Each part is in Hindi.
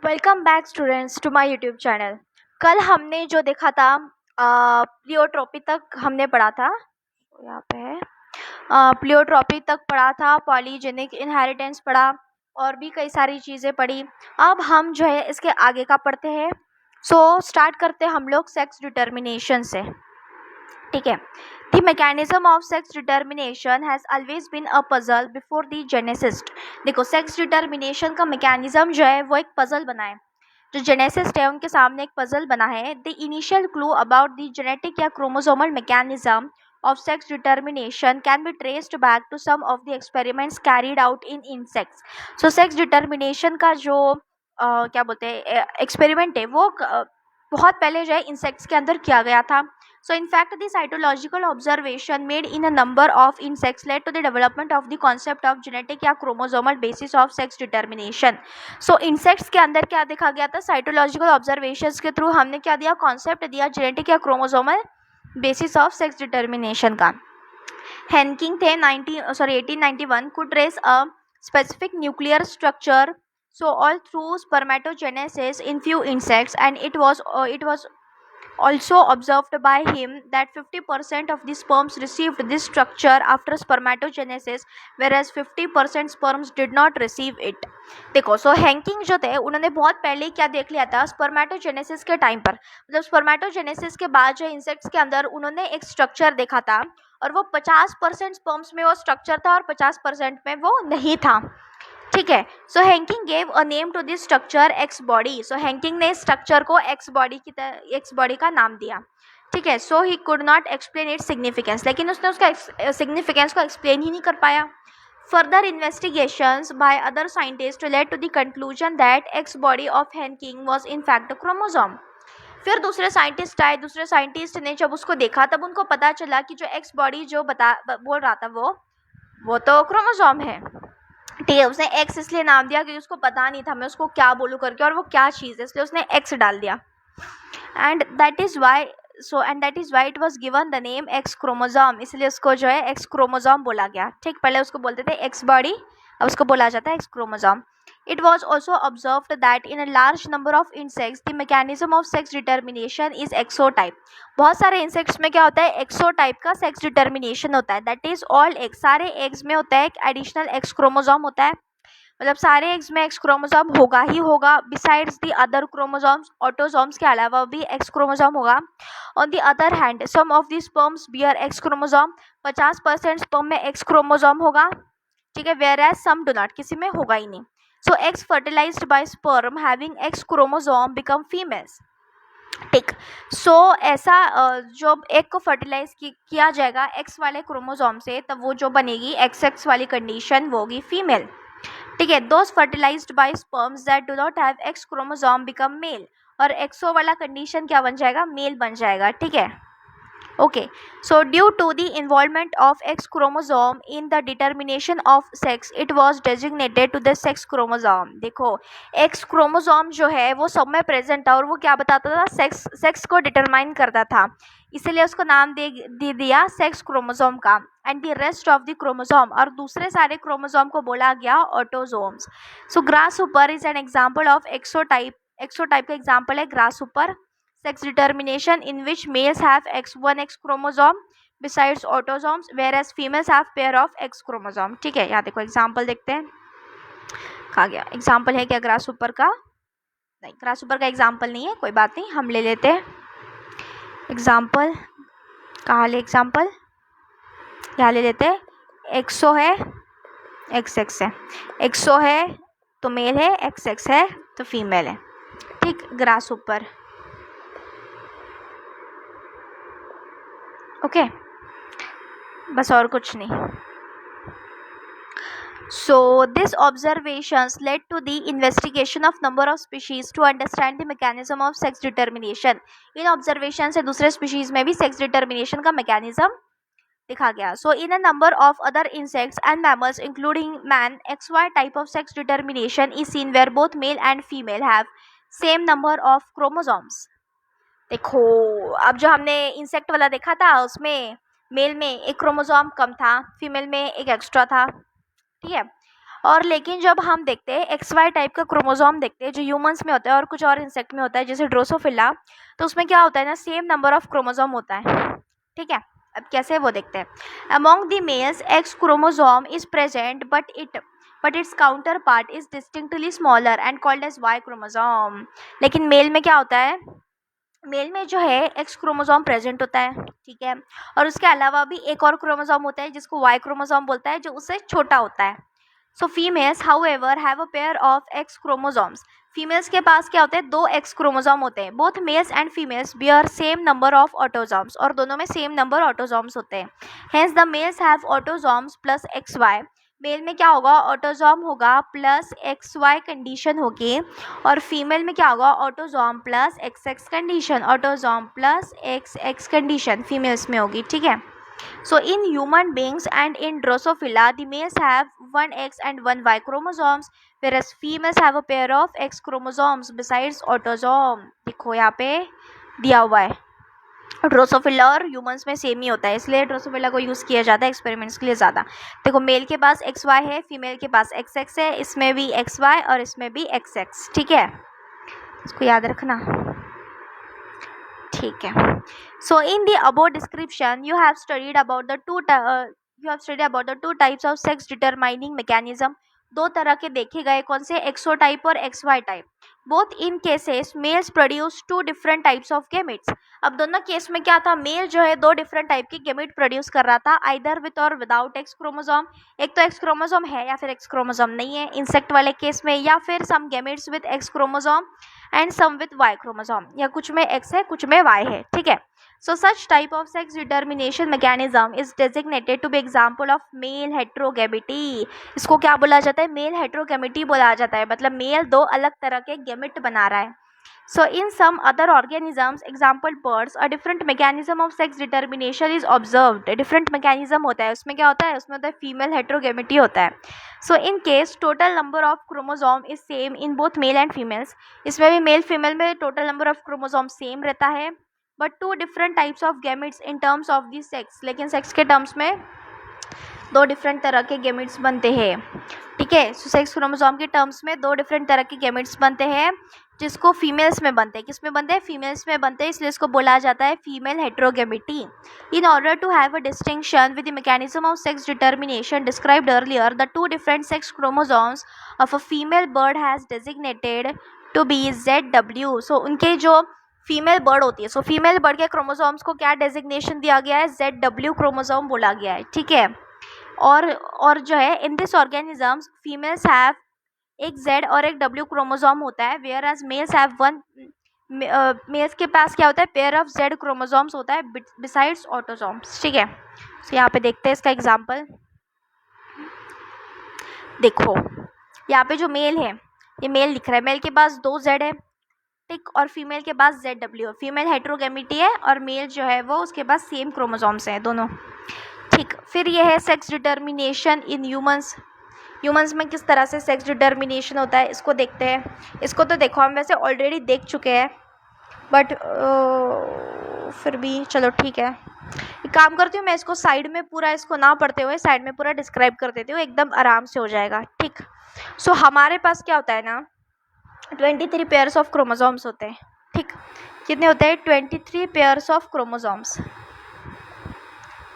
Welcome back students to my YouTube channel. कल हमने जो देखा था प्लियोट्रॉपी तक हमने पढ़ा था। यहाँ पे है प्लियोट्रॉपी तक पढ़ा था, पॉलीजेनिक इनहेरिटेंस पढ़ा और भी कई सारी चीज़ें पढ़ी। अब हम जो है इसके आगे का पढ़ते हैं। सो स्टार्ट करते हैं हम लोग सेक्स डिटर्मिनेशन से। ठीक है। The mechanism of sex determination has always been a puzzle before the geneticist. देखो, सेक्स डिटर्मिनेशन का मैकेनिज्म जो है वो एक पजल बना है। जो जेनेसिस्ट है उनके सामने एक पजल बना है। The initial clue about the genetic या chromosomal mechanism of sex determination can be traced back to some of the experiments carried out in insects. So sex determination का जो क्या बोलते हैं एक्सपेरिमेंट है वो बहुत पहले जो है इंसेक्ट्स के अंदर किया गया था. So in fact the cytological observation made in a number of insects led to the development of the concept of genetic या chromosomal basis of sex determination. So insects के अंदर क्या देखा गया था, cytological observations के थ्रू हमने क्या दिया, कॉन्सेप्ट दिया जेनेटिक या chromosomal basis of sex determination का. हेनकिंग थे 1891 could trace a specific nuclear structure so all through spermatogenesis in few insects, and it was also observed by him that 50% of the sperms received this structure after spermatogenesis whereas 50% sperms did not receive it. देखो, सो हैंकिंग जो थे उन्होंने बहुत पहले क्या देख लिया था, स्पर्मेटोजेनेसिस के टाइम पर, मतलब स्पर्मेटोजेनेसिस के बाद जो इंसेक्ट्स के अंदर उन्होंने एक स्ट्रक्चर देखा था और वो 50% स्पर्म्स में वो स्ट्रक्चर था और 50% में वो नहीं था. ठीक है. So Henking gave a name to this structure X body. So Henking ने स्ट्रक्चर को एक्स बॉडी का नाम दिया. ठीक है. So he could not explain its significance, लेकिन उसने उसका सिग्निफिकेंस को एक्सप्लेन ही नहीं कर पाया. Further investigations by other scientist led to the conclusion that X body of Henking was in fact chromosome. फिर दूसरे साइंटिस्ट आए, दूसरे साइंटिस्ट ने जब उसको देखा तब उनको पता चला कि जो एक्स बॉडी जो बोल रहा था वो तो क्रोमोसोम है. ठीक है. उसने एक्स इसलिए नाम दिया क्योंकि उसको पता नहीं था मैं उसको क्या बोलूँ करके और वो क्या चीज़ है, इसलिए उसने एक्स डाल दिया. And that is why it was given the name x chromosome, इसलिए उसको जो है एक्स क्रोमोसोम बोला गया. ठीक. पहले उसको बोलते थे एक्स बॉडी, अब उसको बोला जाता है x chromosome. It was also observed that in a large number of insects, the mechanism of sex determination is exotype. बहुत सारे insects में क्या होता है, exotype का sex determination होता है. That is all eggs. सारे eggs में होता है एक additional X chromosome होता है, मतलब सारे eggs में X chromosome होगा ही होगा. Besides the other chromosomes, autosomes के अलावा भी X chromosome होगा. On the other hand, some of the sperms bear X chromosome. 50% sperm में X chromosome होगा. ठीक है. Whereas some do not, किसी में होगा ही नहीं. So eggs fertilized by sperm having X chromosome become females. ठीक. सो ऐसा जब एग को फर्टिलाइज किया जाएगा एक्स वाले क्रोमोसोम से, तब वो जो बनेगी एक्स वाली कंडीशन वो होगी फीमेल. ठीक है. Those fertilised by sperms that do not have X chromosome become male, और एक्सो वाला कंडीशन क्या बन जाएगा, मेल बन जाएगा. ठीक है. Okay, so due to the involvement of X chromosome in the determination of sex, it was designated to the sex chromosome. देखो, X chromosome जो है वो सब में प्रेजेंट था और वो क्या बताता था, सेक्स को डिटरमाइन करता था, इसलिए उसको नाम दे दिया सेक्स क्रोमोसोम का. And the rest of the chromosome, और दूसरे सारे क्रोमोसोम को बोला गया autosomes. So grasshopper is an example of XO type. XO type का एग्जाम्पल है grasshopper. Sex determination in which males have one X chromosome besides autosomes, whereas females have pair of X chromosome. ठीक है. यहाँ देखो एग्जाम्पल देखते हैं. कहाँ गया एग्जाम्पल, है क्या ग्रासहॉपर का? नहीं, ग्रासहॉपर का एग्जाम्पल नहीं है, कोई बात नहीं, हम ले लेते हैं एग्जाम्पल. कहाँ ले एग्जाम्पल, यहाँ ले लेते हैं. एक्सो है, एक्स एक्स है. एक्सो है तो मेल है, एक्स एक्स है तो फीमेल है. ठीक. ग्रासहॉपर. ओके. बस और कुछ नहीं. So these observations led to the investigation of number of species to understand the mechanism of sex determination. In observation से दूसरे species में भी sex determination का mechanism देखा गया. So in a number of other insects and mammals including man, XY type of sex determination is seen where both male and female have same number of chromosomes. देखो, अब जो हमने इंसेक्ट वाला देखा था उसमें मेल में एक क्रोमोसोम कम था, फीमेल में एक एक्स्ट्रा था. ठीक है. और लेकिन जब हम देखते हैं XY टाइप का क्रोमोसोम देखते हैं जो ह्यूमंस में होता है और कुछ और इंसेक्ट में होता है जैसे ड्रोसोफिला, तो उसमें क्या होता है ना, सेम नंबर ऑफ क्रोमोसोम होता है। ठीक है, अब कैसे वो देखते हैं। Among the males X chromosome is present but its counter part is distinctly smaller and called as Y chromosome. लेकिन मेल में क्या होता है, मेल में जो है X क्रोमोसोम प्रेजेंट होता है, ठीक है, और उसके अलावा भी एक और क्रोमोसोम होता है जिसको Y क्रोमोसोम बोलता है जो उससे छोटा होता है। So females however have a pair of X chromosomes. Females के पास क्या होते हैं, 2 X क्रोमोसोम होते हैं। Both males and females bear same number of autosomes, और दोनों में सेम नंबर ऑटोसोम्स होते हैं। Hence the males have autosomes plus XY। Male में क्या होगा, ऑटोसोम होगा प्लस XY कंडीशन होगी, और फीमेल में क्या होगा, autosome plus XX condition, autosome plus XX condition females में होगी। ठीक है, so in human beings and in Drosophila the males have one X and one Y chromosomes whereas females have a pair of X chromosomes besides autosome। देखो यहाँ पे दिया हुआ है, ड्रोसोफिला और ह्यूमंस में सेम ही होता है, इसलिए ड्रोसोफिला को यूज़ किया जाता है एक्सपेरिमेंट्स के लिए ज़्यादा। देखो मेल के पास XY है, फीमेल के पास XX है, इसमें भी XY और इसमें भी XX। ठीक है, इसको याद रखना। ठीक है, so in the above description you have studied about the two types of sex determining mechanism। 2 तरह के देखे गए, कौन से, एक्सो टाइप और XY type. Both in cases males produce 2 different types of gametes. अब दोनों केस में क्या था, मेल जो है 2 डिफरेंट टाइप के गेमेट प्रोड्यूस कर रहा था, आइदर विथ और विदाउट X क्रोमोसोम। एक तो X क्रोमोसोम है या फिर X क्रोमोसोम नहीं है इंसेक्ट वाले केस में, या फिर some gametes with X chromosome and some with Y chromosome, या कुछ में X है कुछ में Y है। ठीक है, so such type of sex determination mechanism is designated to be example of male heterogamity। इसको क्या बोला जाता है, मेल हेट्रोगेमिटी बोला जाता है, मतलब मेल 2 अलग तरह के गेमिट बना रहा है। So in some other organisms, example birds, a different mechanism of sex determination is observed। different mechanism होता है, उसमें क्या होता है, उसमें होता है female heterogamity होता है। So in case total number of chromosome is same in both male and females। इसमें भी मेल फीमेल में total number of chromosome same रहता है, but 2 different types of gametes in terms of the sex। लेकिन सेक्स के टर्म्स में 2 डिफरेंट तरह के गेमेट्स बनते हैं। ठीक है, सो सेक्स क्रोमोसोम के टर्म्स में 2 डिफरेंट तरह के गेमेट्स बनते हैं, जिसको फीमेल्स में बनते हैं। किस में बनते हैं, फीमेल्स में बनते हैं, इसलिए इसको बोला जाता है female heterogamety. In order to have a distinction with the mechanism of sex determination described earlier, the 2 different sex chromosomes of a female bird has designated to be ZW। सो उनके जो फीमेल बर्ड होती है, सो फीमेल बर्ड के क्रोमोसोम्स को क्या डेजिग्नेशन दिया गया है, ZW क्रोमोसोम बोला गया है। ठीक है, और जो है in this organisms females have एक Z और एक W क्रोमोसोम होता है, whereas males have one. Males के पास क्या होता है, पेयर ऑफ Z क्रोमोसोम्स होता है बिसाइड्स ऑटोसोम्स। ठीक है, तो यहाँ पे देखते हैं इसका एग्जांपल। देखो यहाँ पे जो मेल है, ये मेल लिख रहा है, मेल के पास 2 Z है, ठीक, और फीमेल के पास ZW है। फीमेल हेट्रोगेमिटी है और मेल जो है वो उसके पास सेम क्रोमोसोम्स हैं दोनों। ठीक, फिर ये है sex determination in humans. Humans में किस तरह से सेक्स डिटर्मिनेशन होता है इसको देखते हैं। इसको तो देखो हम वैसे ऑलरेडी देख चुके हैं, बट फिर भी चलो ठीक है, एक काम करती हूँ, मैं इसको साइड में पूरा इसको ना पढ़ते हुए साइड में पूरा डिस्क्राइब कर देती हूँ, एकदम आराम से हो जाएगा। ठीक, सो हमारे पास क्या होता है ना, 23 पेयर्स ऑफ क्रोमोसोम्स होते हैं। ठीक, कितने होते हैं, 23 pairs of chromosomes,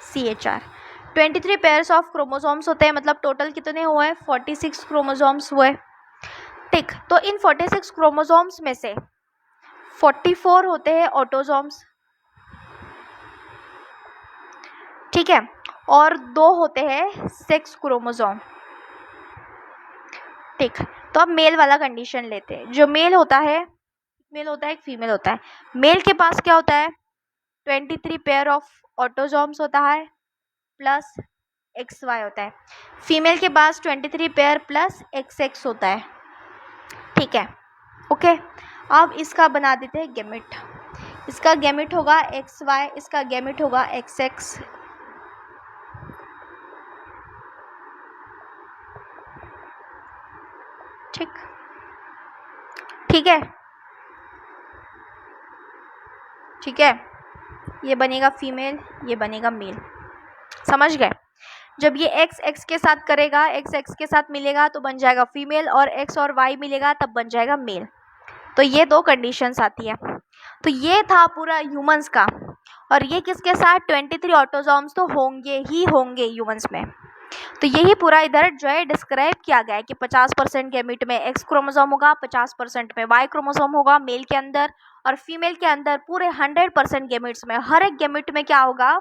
CHR 23 pairs of chromosomes होते हैं, मतलब टोटल कितने हुए, 46 क्रोमोसोम्स हुए। ठीक, तो इन 46 क्रोमोसोम्स में से 44 होते हैं ऑटोसोम्स, ठीक है, और 2 होते हैं सेक्स क्रोमोसोम। ठीक, तो अब मेल वाला कंडीशन लेते हैं। जो मेल होता है एक फीमेल होता है। मेल के पास क्या होता है, 23 पेयर ऑफ ऑटोसोम्स होता है प्लस XY होता है। फीमेल के पास 23 पेयर प्लस XX होता है। ठीक है, ओके, अब इसका बना देते हैं गेमिट। इसका गेमिट होगा XY, इसका गेमिट होगा XX। ठीक, ठीक है, ठीक है, ये बनेगा फीमेल, ये बनेगा मेल, समझ गए। जब ये एक्स एक्स के साथ करेगा, एक्स एक्स के साथ मिलेगा तो बन जाएगा फीमेल, और एक्स और वाई मिलेगा तब बन जाएगा मेल। तो ये 2 कंडीशंस आती है। तो ये था पूरा ह्यूमंस का, और ये किसके साथ 23 ऑटोसोम्स तो होंगे ही होंगे ह्यूमंस में। तो यही पूरा इधर जो है डिस्क्राइब किया गया है कि 50% गैमेट में एक्स क्रोमोसोम होगा, 50% में वाई क्रोमोसोम होगा मेल के अंदर, और फीमेल के अंदर पूरे 100% गैमेट्स में हर एक गैमेट में क्या होगा,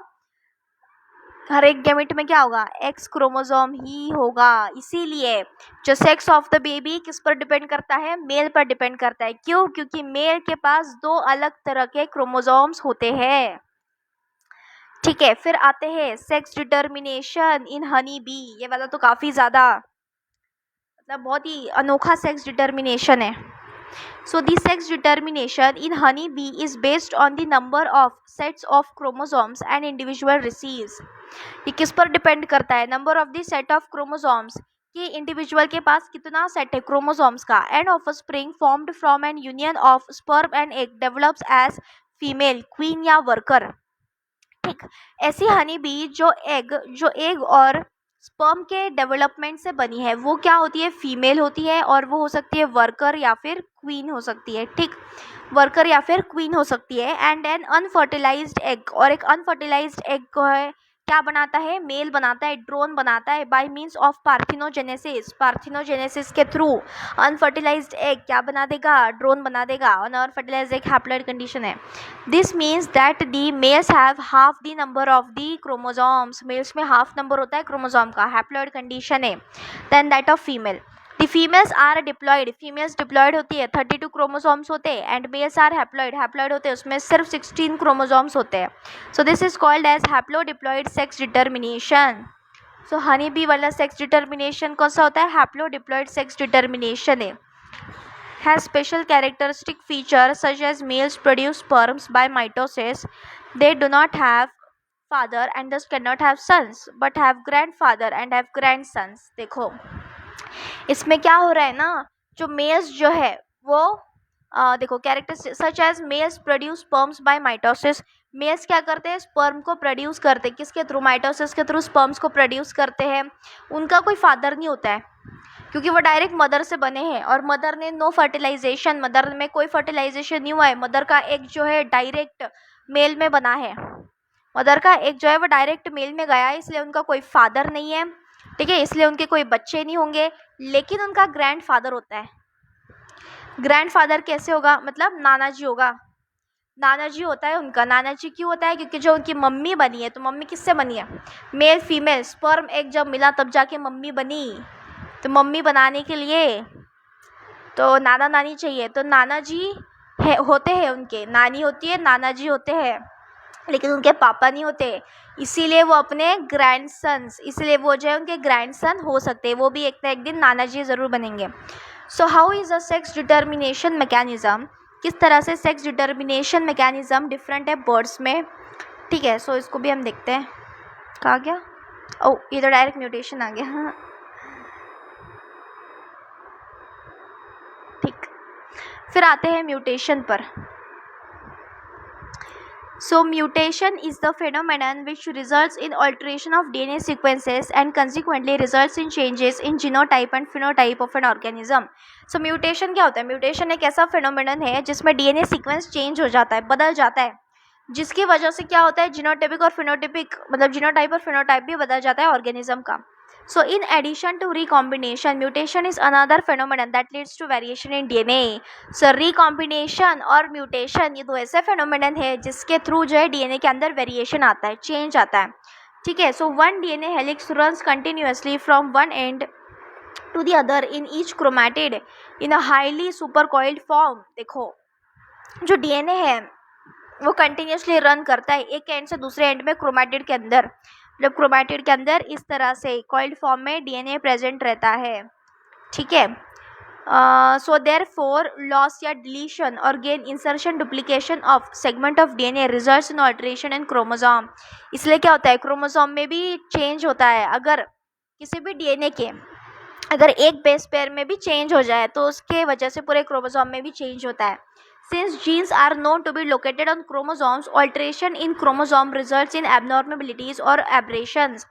हर एक गैमेट में क्या होगा, एक्स क्रोमोसोम ही होगा। इसीलिए जो सेक्स ऑफ द बेबी किस पर डिपेंड करता है, मेल पर डिपेंड करता है। क्यों? क्योंकि मेल के पास 2 अलग तरह के क्रोमोसोम्स होते हैं। ठीक है, फिर आते हैं sex determination in honey bee. ये वाला तो काफ़ी ज़्यादा मतलब बहुत ही अनोखा सेक्स डिटर्मिनेशन है। So the sex determination in honeybee is based on the number of sets of chromosomes an individual receives. ये किस पर डिपेंड करता है? Number of the set of chromosomes कि इंडिविजुअल के पास कितना सेट है क्रोमोसोम्स का। And offspring formed from an union of sperm and egg develops as female queen या वर्कर। ठीक, ऐसी हनी बी जो एग और स्पर्म के डेवलपमेंट से बनी है वो क्या होती है, फीमेल होती है, और वो हो सकती है वर्कर या फिर क्वीन हो सकती है। ठीक, वर्कर या फिर क्वीन हो सकती है। एंड एन अनफर्टिलाइज्ड एग, और एक अनफर्टिलाइज्ड एग को है क्या बनाता है, मेल बनाता है, ड्रोन बनाता है by means of parthenogenesis. Parthenogenesis के थ्रू अनफर्टिलाइज्ड एग क्या बना देगा, ड्रोन बना देगा। अनफर्टिलाइज्ड एग हैप्लॉइड कंडीशन है। This means that the males have half the number of the chromosomes. Males में हाफ नंबर होता है क्रोमोसोम का, हैप्लॉइड कंडीशन है, then that of female. The females are diploid, females diploid होती है, 32 क्रोमोसोम्स होते हैं। And males are haploid, haploid होते हैं, उसमें सिर्फ 16 क्रोमोसोम्स होते हैं। So this is called as haplodiploid sex determination. So honey bee वाला सेक्स डिटर्मिनेशन कौन सा होता है, हैप्लोडिप्लॉयड सेक्स डिटर्मिनेशन है। Has special characteristic features such as males produce sperms by mitosis. They do not have father and thus cannot have sons, but have grandfather and have grandsons. देखो इसमें क्या हो रहा है ना, जो मेल्स जो है वो देखो character such as males produce sperms by mitosis. Males क्या करते हैं, स्पर्म को प्रोड्यूस करते हैं, किसके थ्रू, माइटोसिस के थ्रू स्पर्म्स को प्रोड्यूस करते हैं। उनका कोई फादर नहीं होता है क्योंकि वो डायरेक्ट मदर से बने हैं, और मदर ने नो फर्टिलाइजेशन, मदर में कोई फर्टिलाइजेशन नहीं हुआ है। मदर का एग जो है डायरेक्ट मेल में बना है, मदर का एग जो है वो डायरेक्ट मेल में गया है, इसलिए उनका कोई फादर नहीं है। ठीक है, इसलिए उनके कोई बच्चे नहीं होंगे, लेकिन उनका ग्रैंड फादर होता है। ग्रैंड फादर कैसे होगा, मतलब नाना जी होगा, नाना जी होता है उनका। नाना जी क्यों होता है, क्योंकि जो उनकी मम्मी बनी है, तो मम्मी किससे बनी है, मेल फीमेल स्पर्म एग जब मिला तब जाके मम्मी बनी। तो मम्मी बनाने के लिए तो नाना नानी चाहिए, तो नाना जी होते हैं, उनके नानी होती है, नाना जी होते हैं, लेकिन उनके पापा नहीं होते। इसीलिए वो अपने ग्रैंडसन्स, इसलिए वो जो है उनके ग्रैंडसन हो सकते हैं, वो भी एक ना एक दिन नाना जी ज़रूर बनेंगे। So how is a sex determination mechanism, किस तरह से सेक्स डिटर्मिनेशन मैकेनिज़्म डिफरेंट है बर्ड्स में। ठीक है, सो इसको भी हम देखते हैं। कहाँ गया, ओह ये तो डायरेक्ट म्यूटेशन आ गया। ठीक, फिर आते हैं म्यूटेशन पर। So mutation is the phenomenon which results in alteration of DNA sequences and consequently results in changes in genotype and phenotype of an organism. So mutation क्या होता है, mutation एक ऐसा phenomenon है जिसमें DNA sequence change हो जाता है, बदल जाता है, जिसकी वजह से क्या होता है, जीनोटाइपिक और फिनोटाइपिक मतलब जीनोटाइप और फिनोटाइप भी बदल जाता है ऑर्गेनिज्म का। So in addition to recombination, mutation is another phenomenon that leads to variation in DNA. So recombination और mutation ये दो ऐसे phenomenon है जिसके थ्रू जो है DNA के अंदर variation आता है, change आता है। ठीक है, so one DNA helix runs continuously from one end to the other in each chromatid in a highly supercoiled form. देखो जो DNA है वो कंटिन्यूसली रन करता है एक एंड से दूसरे एंड में क्रोमैटिड के अंदर, मतलब क्रोमैटिड के अंदर इस तरह से कॉइल्ड फॉर्म में डीएनए प्रेजेंट रहता है। ठीक है, सो देयरफॉर लॉस या डिलीशन और gain insertion duplication of segment of DNA results in alteration in chromosome. इसलिए क्या होता है, क्रोमोसोम में भी चेंज होता है। अगर किसी भी डीएनए के अगर एक बेस पेयर में भी चेंज हो जाए तो उसके वजह से पूरे क्रोमोसोम में भी चेंज होता है। Since genes are known to be located on chromosomes, alteration in chromosome results in abnormalities or aberrations.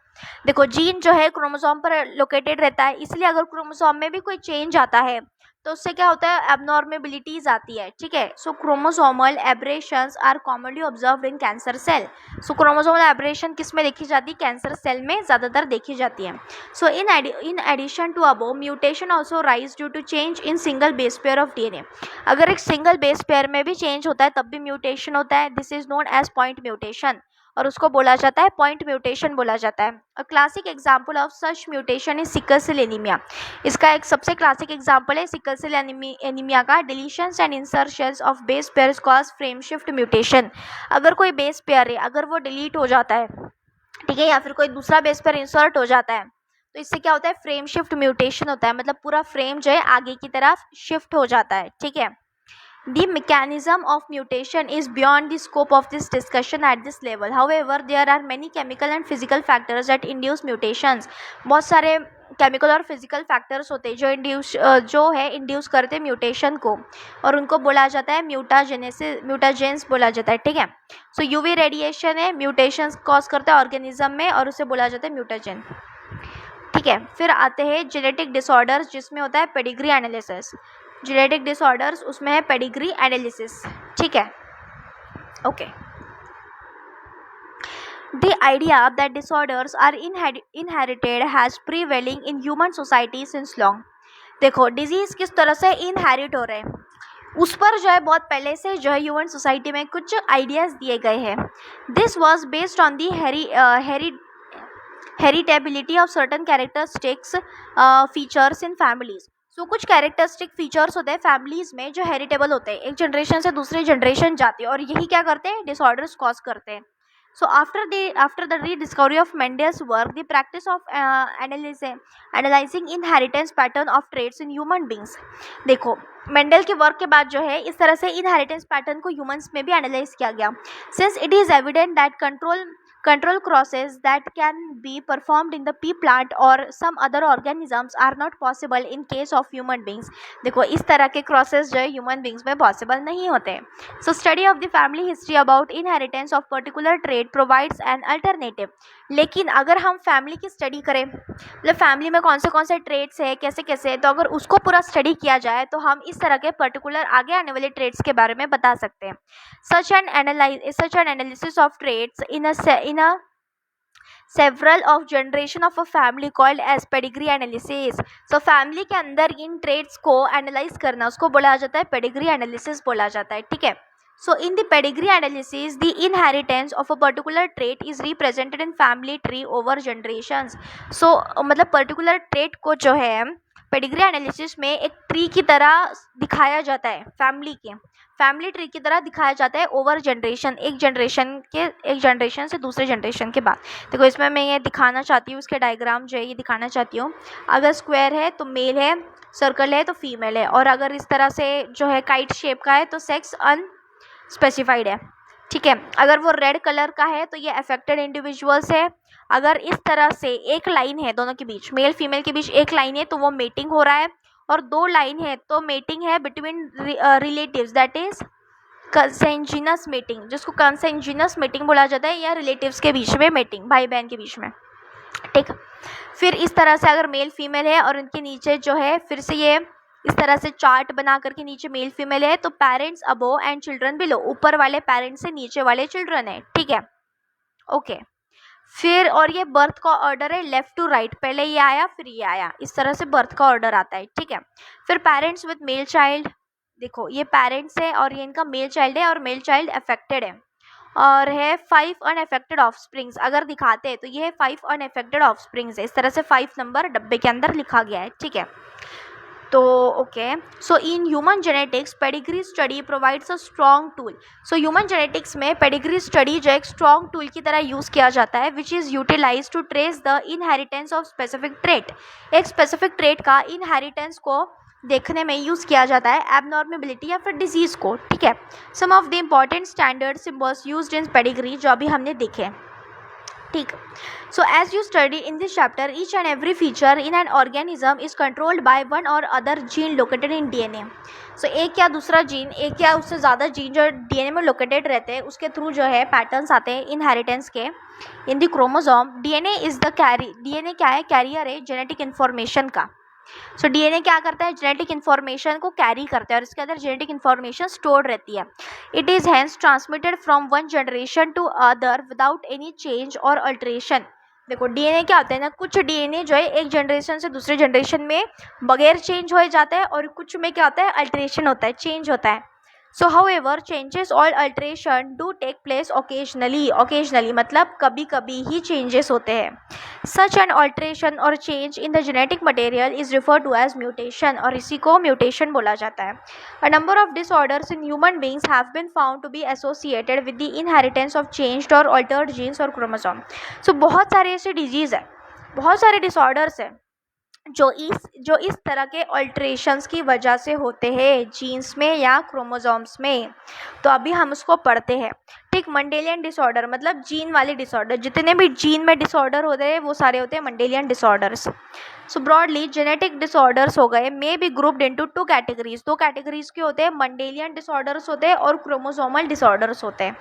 देखो जीन जो है क्रोमोसोम पर लोकेटेड रहता है, इसलिए अगर क्रोमोसोम में भी कोई चेंज आता है तो उससे क्या होता है, एबनॉर्मेबिलिटीज आती है, ठीक है। So chromosomal aberrations are commonly observed in cancer cell. So chromosomal aberration किस में देखी जाती है, कैंसर सेल में ज़्यादातर देखी जाती है। So in addition to above mutation also rise due to change in single base pair of DNA. अगर एक सिंगल बेस पेयर में भी चेंज होता है तब भी म्यूटेशन होता है, this is known as point mutation, और उसको बोला जाता है पॉइंट म्यूटेशन बोला जाता है। A classic example of such mutation is sickle cell anaemia. इसका एक सबसे क्लासिक एग्जाम्पल है सिकल सेल एनीमिया का। Deletions and insertions of base pairs cause frame shift mutation. अगर कोई बेस पेयर है, अगर वो डिलीट हो जाता है, ठीक है, या फिर कोई दूसरा बेस पेयर इंसर्ट हो जाता है, तो इससे क्या होता है, फ्रेम शिफ्ट म्यूटेशन होता है, मतलब पूरा फ्रेम जो है आगे की तरफ शिफ्ट हो जाता है, ठीक है। The mechanism of mutation is beyond the scope of this discussion at this level. However, there are many chemical and physical factors that induce mutations. बहुत सारे केमिकल और फिजिकल फैक्टर्स होते हैं जो है इंड्यूस करते हैं म्यूटेशन को, और उनको बोला जाता है म्यूटाजेंस बोला जाता है, ठीक है। सो यूवी रेडिएशन है, म्यूटेशंस कॉज करता है ऑर्गेनिज्म में, और उसे बोला जाता है म्यूटाजेन, ठीक है। फिर आते हैं जेनेटिक डिसऑर्डर्स, जिसमें होता है पेडिग्री एनालिसिस। जेनेटिक डिसऑर्डर्स उसमें है पेडिग्री एनालिसिस, ठीक है, okay. The idea that disorders are inherited has prevailing in human society since long. देखो डिजीज किस तरह से इनहेरिट हो रहे हैं, उस पर जो है बहुत पहले से जो है ह्यूमन सोसाइटी में कुछ आइडियाज दिए गए हैं। This was based on the heritability of certain characteristics features in families. So कुछ कैरेक्टरिस्टिक फीचर्स होते हैं फैमिलीज में जो हेरिटेबल होते हैं, एक जनरेशन से दूसरी जनरेशन जाते हैं, और यही क्या करते हैं, डिसऑर्डर्स कॉज करते हैं। So after the rediscovery of Mendel's work, the practice of analyzing inheritance pattern of traits in human beings. देखो मेंडल के वर्क के बाद जो है इस तरह से इनहेरिटेंस पैटर्न को ह्यूमंस में भी एनालाइज किया गया। Since it is evident that control crosses that can be performed in the pea plant or some other organisms are not possible in case of human beings. देखो इस तरह के क्रॉसेस जो है ह्यूमन बींग्स में पॉसिबल नहीं होते। So study of the family history about inheritance of particular trait provides an alternative. लेकिन अगर हम फैमिली की स्टडी करें, मतलब फैमिली में कौन से ट्रेट्स है, कैसे कैसे, तो अगर उसको पूरा स्टडी किया जाए तो हम इस तरह के पर्टिकुलर आगे आने वाले ट्रेट्स के बारे में बता सकते हैं। such an analysis of traits in a several of generation of a family called as pedigree analysis. So family के अंदर इन traits को analyze करना उसको बोला जाता है pedigree analysis बोला जाता है, ठीक है। So in the pedigree analysis, the inheritance of a particular trait is represented in family tree over generations. So मतलब particular trait को जो है पेडिग्री एनालिसिस में एक ट्री की तरह दिखाया जाता है, फैमिली ट्री की तरह दिखाया जाता है ओवर जनरेशन, एक जनरेशन से दूसरे जनरेशन के बाद। देखो इसमें मैं ये दिखाना चाहती हूँ, इसके डायग्राम जो है ये दिखाना चाहती हूँ। अगर स्क्वायर है तो मेल है, सर्कल है तो फीमेल है, और अगर इस तरह से जो है काइट शेप का है तो सेक्स अनस्पेसिफाइड है, ठीक है। अगर वो रेड कलर का है तो ये अफेक्टेड इंडिविजुअल्स है। अगर इस तरह से एक लाइन है दोनों के बीच, मेल फीमेल के बीच एक लाइन है तो वो मेटिंग हो रहा है, और दो लाइन है तो मेटिंग है between relatives, that is consanguineous mating, जिसको कंसेंजिनस मेटिंग बोला जाता है, या रिलेटिव्स के बीच में मेटिंग, भाई बहन के बीच में, ठीक। फिर इस तरह से अगर मेल फीमेल है और उनके नीचे जो है फिर से ये इस तरह से चार्ट बना करके नीचे मेल फीमेल है तो parents above and children below, ऊपर वाले पेरेंट्स से नीचे वाले चिल्ड्रन है, ठीक है, ओके। फिर और ये बर्थ का ऑर्डर है लेफ्ट टू राइट, पहले ये आया फिर ये आया, इस तरह से बर्थ का ऑर्डर आता है, ठीक है। फिर पेरेंट्स विद मेल चाइल्ड, देखो ये पेरेंट्स है और ये इनका मेल चाइल्ड है, और मेल चाइल्ड अफेक्टेड है, और है 5 अनअफेक्टेड ऑफस्प्रिंग्स। अगर दिखाते हैं तो ये है 5 अनअफेक्टेड ऑफस्प्रिंग्स है, इस तरह से 5 नंबर डब्बे के अंदर लिखा गया है, ठीक है। तो okay, so in human genetics pedigree study provides a strong tool. So human genetics में पेडिग्री स्टडी जो एक स्ट्रॉन्ग टूल की तरह यूज़ किया जाता है, which is utilize to trace the inheritance of specific trait. एक स्पेसिफिक ट्रेट का इनहेरिटेंस को देखने में यूज़ किया जाता है, एबनॉर्मेबिलिटी या फिर डिजीज़ को, ठीक है। Some of the important standard symbols used in pedigree जो अभी हमने देखे, ठीक। So as you study in this chapter, each and every feature in an organism is controlled by one or other gene located in DNA. So एक या दूसरा जीन, एक या उससे ज़्यादा जीन जो डीएनए में लोकेटेड रहते हैं, उसके थ्रू जो है पैटर्न्स आते हैं इनहेरिटेंस के in the chromosome. DNA is the DNA क्या है? कैरियर है जेनेटिक इन्फॉर्मेशन का। सो डीएनए क्या करता है? जेनेटिक इन्फॉर्मेशन को कैरी करता है और इसके अंदर जेनेटिक इन्फॉर्मेशन स्टोर रहती है। It is hence transmitted from one generation to other without any change or alteration. देखो डीएनए क्या होता है ना, कुछ डीएनए जो है एक जनरेशन से दूसरे जनरेशन में बगैर चेंज हो जाता है और कुछ में क्या होता है? अल्ट्रेशन होता है, चेंज होता है। So however changes or alteration do take place occasionally मतलब कभी कभी ही चेंजेस होते हैं। Such an alteration or change in the genetic material is refer to as mutation और इसी को म्यूटेशन बोला जाता है। A number of disorders in human beings have been found to be associated with the inheritance of changed or altered genes or chromosome. So बहुत सारे ऐसे डिजीज़ है, बहुत सारे डिसऑर्डर्स है जो इस तरह के अल्ट्रेशंस की वजह से होते हैं जीन्स में या क्रोमोसोम्स में। तो अभी हम उसको पढ़ते हैं। ठीक, मंडेलियन डिसऑर्डर मतलब जीन वाले डिसऑर्डर, जितने भी जीन में डिसऑर्डर होते हैं वो सारे होते हैं मंडेलियन डिसऑर्डर्स। सो ब्रॉडली जेनेटिक डिसऑर्डर्स हो गए may be grouped into two categories. दो कैटेगरीज के होते हैं, मंडेलियन डिसऑर्डर्स होते हैं और क्रोमोसोमल डिसऑर्डर्स होते हैं।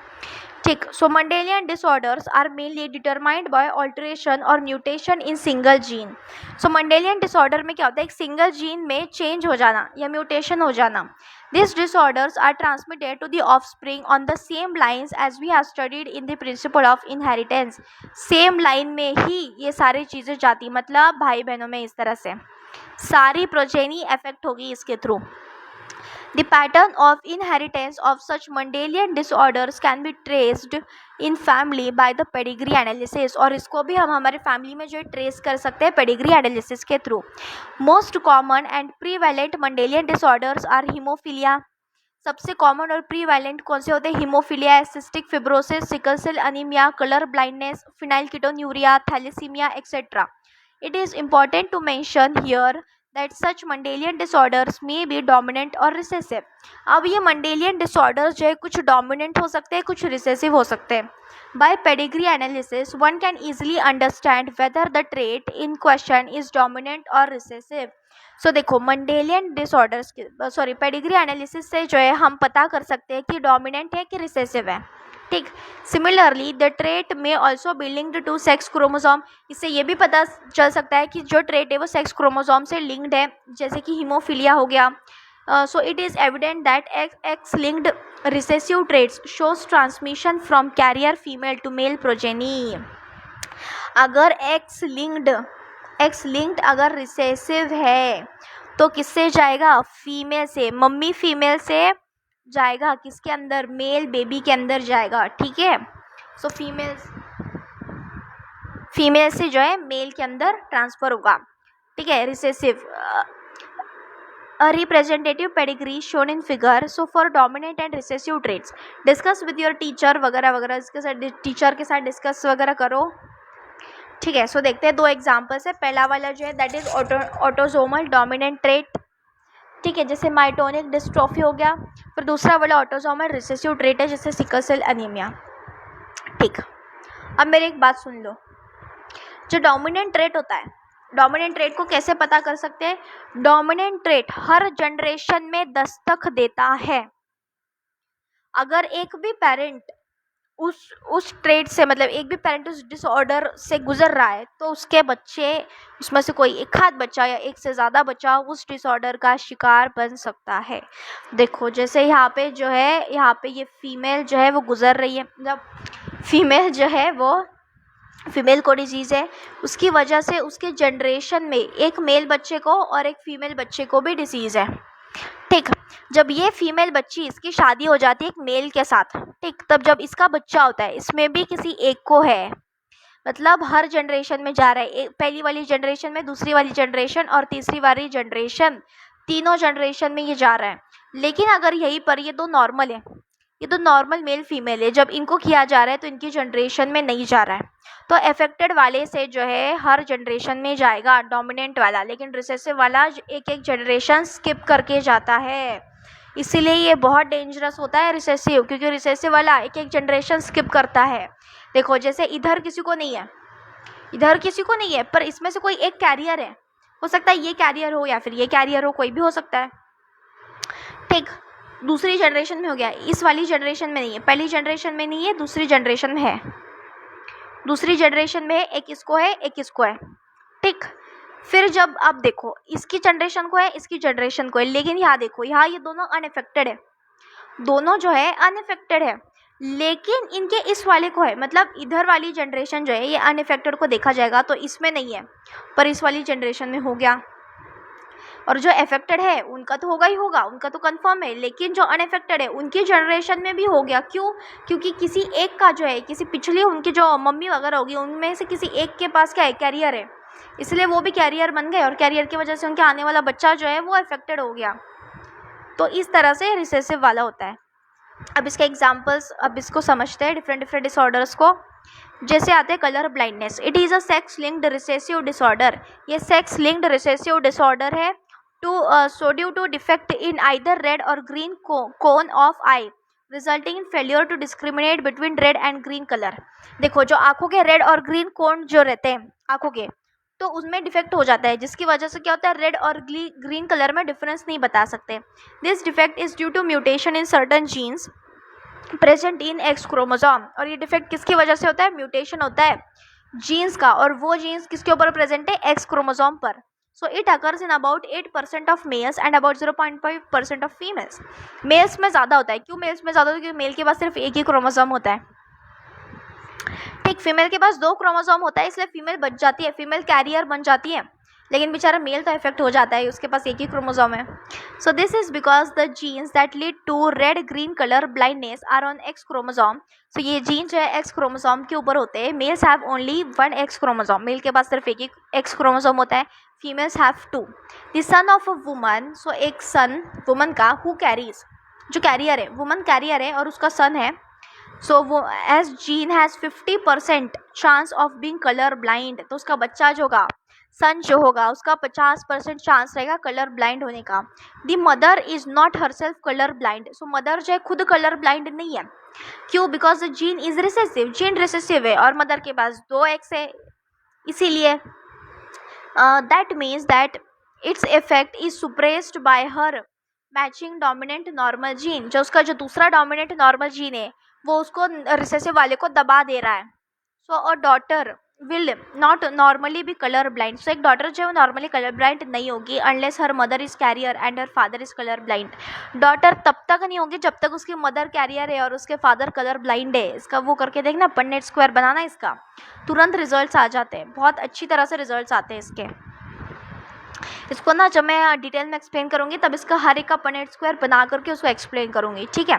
ठीक, so Mendelian disorders are mainly determined by alteration or mutation in single gene. So Mendelian disorder में क्या होता है? एक सिंगल जीन में चेंज हो जाना या म्यूटेशन हो जाना। This disorders are transmitted to the offspring on the same lines as we have studied in the principle of inheritance. Same line में ही ये सारी चीज़ें जाती, मतलब भाई बहनों में इस तरह से सारी प्रोजेनी इफेक्ट होगी इसके through. The pattern of inheritance of such Mendelian disorders can be traced in family by the pedigree analysis और इसको भी हम हमारे फैमिली में जो है ट्रेस कर सकते हैं पेडिग्री एनालिसिस के थ्रू। Most common and prevalent Mendelian disorders are haemophilia. सबसे कॉमन और प्रीवैलेंट कौन से होते हैं? Haemophilia, cystic fibrosis, sickle cell anaemia, colour blindness, phenylketonuria, thalassaemia etcetera. It is important to mention here that such Mendelian disorders may be dominant or recessive। अब ये Mendelian disorders जो है कुछ dominant हो सकते हैं, कुछ recessive हो सकते हैं। By pedigree analysis, one can easily understand whether the trait in question is dominant or recessive। सो देखो Mendelian disorders pedigree analysis से जो है हम पता कर सकते हैं कि dominant है कि recessive है। ठीक, similarly the trait may also be linked to sex chromosome. इससे ये भी पता चल सकता है कि जो ट्रेट है वो सेक्स क्रोमोसोम से लिंक्ड है, जैसे कि हीमोफीलिया हो गया। So it is evident that X linked recessive traits shows transmission from carrier female to male progeny. अगर एक्स लिंक्ड अगर रिसेसिव है तो किससे जाएगा? फीमेल से, मम्मी फीमेल से जाएगा, किसके अंदर? मेल बेबी के अंदर जाएगा। ठीक है, सो फीमेल से जो है मेल के अंदर ट्रांसफर होगा। ठीक है, recessive representative pedigree shown in figure. So for dominant and recessive traits discuss with your teacher वगैरह वगैरह, इसके साथ टीचर के साथ डिस्कस वगैरह करो। ठीक है, सो देखते हैं दो एग्जांपल्स है। पहला वाला जो है that is autosomal dominant trait. ठीक है, जैसे माइटोनिक डिस्ट्रोफी हो गया। फिर दूसरा वाला ऑटोसोमल रिसेसिव ट्रेट है जैसे सिकल सेल अनीमिया। ठीक, अब मेरी एक बात सुन लो, जो डोमिनेंट ट्रेट होता है, डोमिनेंट ट्रेट को कैसे पता कर सकते हैं? डोमिनेंट ट्रेट हर जनरेशन में दस्तक देता है। अगर एक भी पेरेंट उस ट्रेट से, मतलब एक भी पेरेंट उस डिसऑर्डर से गुजर रहा है तो उसके बच्चे, उसमें से कोई एक आध बच्चा या एक से ज़्यादा बच्चा उस डिसऑर्डर का शिकार बन सकता है। देखो जैसे यहाँ पे जो है, यहाँ पे ये फीमेल जो है वो गुजर रही है, मतलब फीमेल जो है वो, फीमेल को डिजीज़ है, उसकी वजह से उसके जनरेशन में एक मेल बच्चे को और एक फीमेल बच्चे को भी डिसीज़ है। ठीक, जब ये फीमेल बच्ची, इसकी शादी हो जाती है एक मेल के साथ, ठीक, तब जब इसका बच्चा होता है इसमें भी किसी एक को है, मतलब हर जनरेशन में जा रहा है। पहली वाली जनरेशन में, दूसरी वाली जनरेशन और तीसरी वाली जनरेशन, तीनों जनरेशन में ये जा रहा है। लेकिन अगर यहीं पर ये दो नॉर्मल है, ये तो नॉर्मल मेल फीमेल है, जब इनको किया जा रहा है तो इनकी जनरेशन में नहीं जा रहा है, तो अफेक्टेड वाले से जो है हर जनरेशन में जाएगा डोमिनेंट वाला, लेकिन रिसेसिव वाला एक एक जनरेशन स्किप करके जाता है। इसीलिए ये बहुत डेंजरस होता है रिसेसिव, क्योंकि रिसेसिव वाला एक एक जनरेशन स्किप करता है। देखो जैसे इधर किसी को नहीं है, इधर किसी को नहीं है, पर इसमें से कोई एक कैरियर है, हो सकता है ये कैरियर हो या फिर ये कैरियर हो, कोई भी हो सकता है। ठीक, दूसरी जनरेशन में हो गया, इस वाली जनरेशन में नहीं है, पहली जनरेशन में नहीं है, दूसरी जनरेशन में है, दूसरी जनरेशन में है, एक इसको है एक इसको है। ठीक, फिर जब आप देखो इसकी जनरेशन को है इसकी जनरेशन को है, लेकिन यहाँ देखो यहाँ ये दोनों अनएफेक्टेड है, दोनों जो है अनएफेक्टेड है, लेकिन इनके इस वाले को है, मतलब इधर वाली जनरेशन जो है ये अनएफेक्टेड को देखा जाएगा तो इसमें नहीं है, पर इस वाली जनरेशन में हो गया। और जो अफेक्टेड है उनका तो होगा ही होगा, उनका तो कंफर्म है, लेकिन जो अनएफेक्टेड है उनकी जनरेशन में भी हो गया। क्यों? क्योंकि किसी एक का जो है, किसी पिछली उनकी जो मम्मी वगैरह होगी उनमें से किसी एक के पास क्या है, कैरियर है, इसलिए वो भी कैरियर बन गए और कैरियर की वजह से उनके आने वाला बच्चा जो है वो अफेक्टेड हो गया। तो इस तरह से रिसेसिव वाला होता है। अब इसके एग्जाम्पल्स, अब इसको समझते हैं डिफरेंट डिफरेंट डिसऑर्डर्स को। जैसे आते हैं colour blindness, it is a sex linked recessive disorder, ये सेक्स लिंक्ड रिसेसिव डिसऑर्डर है so due to defect in either red or green cone of eye resulting in failure to discriminate between red and green color। देखो जो आंखों के रेड और ग्रीन कोन जो रहते हैं आंखों के, तो उसमें डिफेक्ट हो जाता है, जिसकी वजह से क्या होता है, रेड और ग्रीन कलर में डिफरेंस नहीं बता सकते। This defect is due to mutation in certain genes present in X chromosome. और ये डिफेक्ट किसकी वजह से होता है, म्यूटेशन होता है जीन्स का, और वो जीन्स किसके ऊपर प्रेजेंट है, एक्स क्रोमोसोम पर। So it occurs in about 8% of males and about 0.5% of females। Mails में ज़्यादा होता है। क्यों मेल्स में ज़्यादा होता है? क्योंकि मेल के पास सिर्फ एक ही क्रोमोसोम होता है। ठीक, फीमेल के पास 2 क्रोमोसोम होता है, इसलिए फीमेल बच जाती है, फीमेल कैरियर बन जाती है, लेकिन बेचारा मेल तो इफेक्ट हो जाता है, उसके पास एक ही क्रोमोसोम है। So this is because the genes that lead to red green colour blindness are on X chromosome. So ये जीन जो है एक्स क्रोमोसोम के ऊपर होते हैं। Males have only 1 X chromosome, male के पास सिर्फ एक ही एक्स क्रोमोसोम होता है, females have 2। The son of a woman, so एक सन वुमन का, हु कैरीज, जो कैरियर है, वुमन कैरियर है और उसका सन है। सो वो as gene has 50% chance of being colour blind, तो उसका बच्चा जो होगा, सन जो होगा, उसका 50% चांस रहेगा कलर ब्लाइंड होने का। The mother is not herself colour blind, so mother जो है खुद कलर ब्लाइंड नहीं है। क्यों? Because the gene is recessive, gene recessive है और मदर के पास 2 एक्स है, इसीलिए that means that its effect is सुप्रेस्ड bye her matching dominant normal gene. जो उसका जो दूसरा डोमिनेंट नॉर्मल जीन है वो उसको रिसेसिव वाले को दबा दे रहा है। So a daughter will not normally be colour blind, so एक डॉटर जो है नॉर्मली कलर ब्लाइंड नहीं होगी unless her mother is carrier and her father is colour blind. Daughter तब तक नहीं होगी जब तक उसकी मदर कैरियर है और उसके फादर कलर ब्लाइंड है। इसका वो करके देखना, पन्नेट स्क्वायर बनाना, इसका तुरंत रिजल्ट्स आ जाते हैं, बहुत अच्छी तरह से रिजल्ट्स आते हैं इसके। इसको ना जब मैं डिटेल में एक्सप्लेन करूँगी तब इसका हर एक का पनेट स्क्वायर बना करके उसको एक्सप्लेन करूँगी, ठीक है।